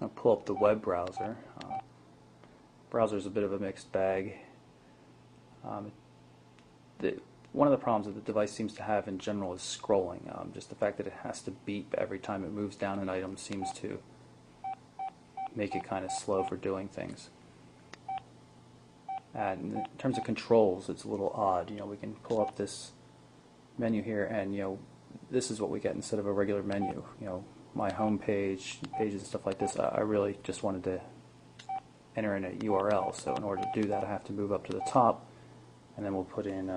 I'll pull up the web browser. Browser is a bit of a mixed bag. One of the problems that the device seems to have in general is scrolling. Just the fact that it has to beep every time it moves down an item seems to make it kind of slow for doing things. And in terms of controls, it's a little odd. We can pull up this menu here, and this is what we get instead of a regular menu. My home page, pages and stuff like this. I really just wanted to enter in a URL. So in order to do that, I have to move up to the top, and then we'll put in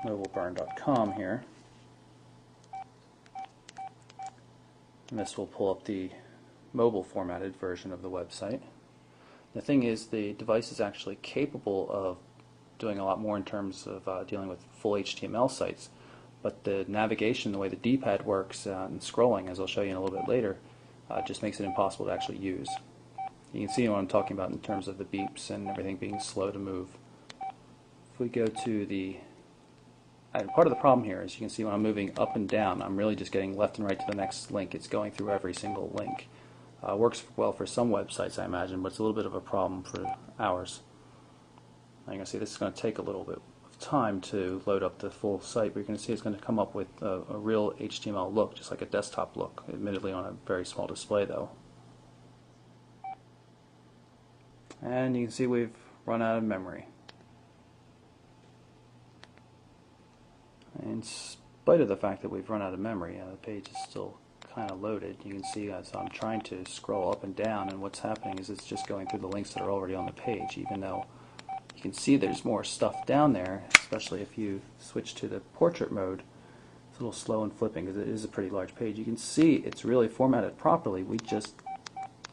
mobileburn.com here. And this will pull up the mobile formatted version of the website. The thing is, the device is actually capable of doing a lot more in terms of dealing with full HTML sites, but the navigation, the way the D-pad works and scrolling, as I'll show you in a little bit later, just makes it impossible to actually use. You can see what I'm talking about in terms of the beeps and everything being slow to move. If we go to the part of the problem here is you can see when I'm moving up and down, I'm really just getting left and right to the next link. It's going through every single link. Works well for some websites, I imagine, but it's a little bit of a problem for ours. Now you can see this is going to take a little bit of time to load up the full site, but you're going to see it's going to come up with a real HTML look, just like a desktop look, admittedly on a very small display though. And you can see we've run out of memory. In spite of the fact that we've run out of memory, the page is still kind of loaded. You can see as I'm trying to scroll up and down, and what's happening is it's just going through the links that are already on the page, even though you can see there's more stuff down there, especially if you switch to the portrait mode. It's a little slow in flipping because it is a pretty large page. You can see it's really formatted properly. We just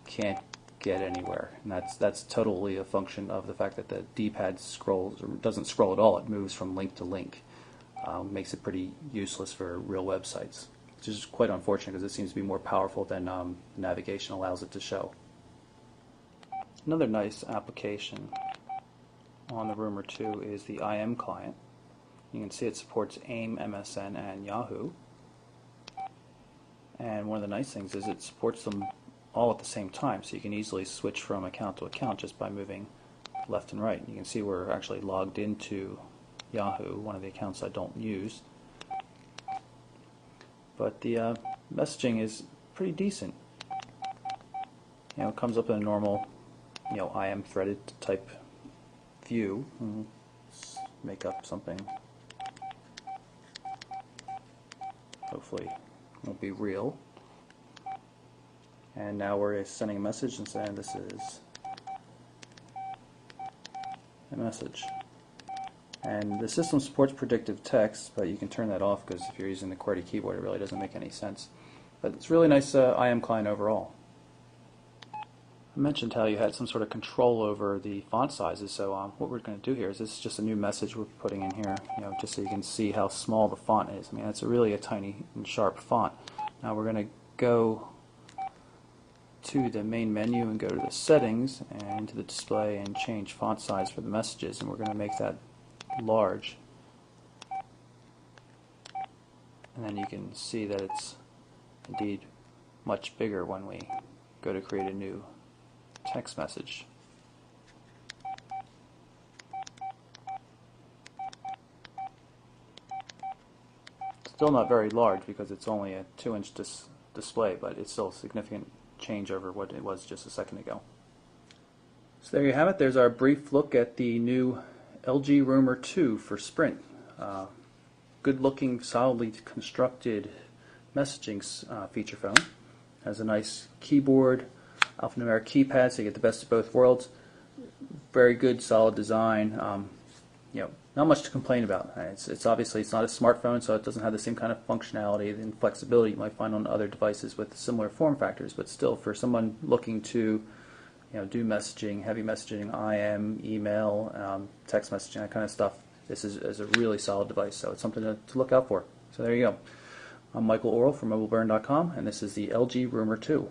can't get anywhere, and that's totally a function of the fact that the D-pad scrolls, or doesn't scroll at all. It moves from link to link. Makes it pretty useless for real websites, which is quite unfortunate because it seems to be more powerful than navigation allows it to show. Another nice application on the Rumor 2 is the IM client. You can see it supports AIM, MSN, and Yahoo. And one of the nice things is it supports them all at the same time, so you can easily switch from account to account just by moving left and right. You can see we're actually logged into Yahoo, one of the accounts I don't use. But the messaging is pretty decent. It comes up in a normal, IM threaded type view. Let's make up something. Hopefully it won't be real. And now we're sending a message and saying this is a message. And the system supports predictive text, but you can turn that off because if you're using the QWERTY keyboard, it really doesn't make any sense. But it's a really nice IM client overall. I mentioned how you had some sort of control over the font sizes, so what we're going to do here is this is just a new message we're putting in here, just so you can see how small the font is. I mean, it's really a tiny and sharp font. Now we're going to go to the main menu and go to the settings and to the display and change font size for the messages, and we're going to make that large, and then you can see that it's indeed much bigger when we go to create a new text message. Still not very large because it's only a 2-inch display, but it's still a significant change over what it was just a second ago. So there you have it. There's our brief look at the new LG Rumor 2 for Sprint. Good looking, solidly constructed messaging feature phone. Has a nice keyboard, alphanumeric keypad, so you get the best of both worlds. Very good, solid design. Not much to complain about. It's obviously it's not a smartphone, so it doesn't have the same kind of functionality and flexibility you might find on other devices with similar form factors. But still, for someone looking to do messaging, heavy messaging, IM, email, text messaging, that kind of stuff, this is a really solid device, so it's something to look out for. So there you go. I'm Michael Orrell from mobileburn.com, and this is the LG Rumor 2.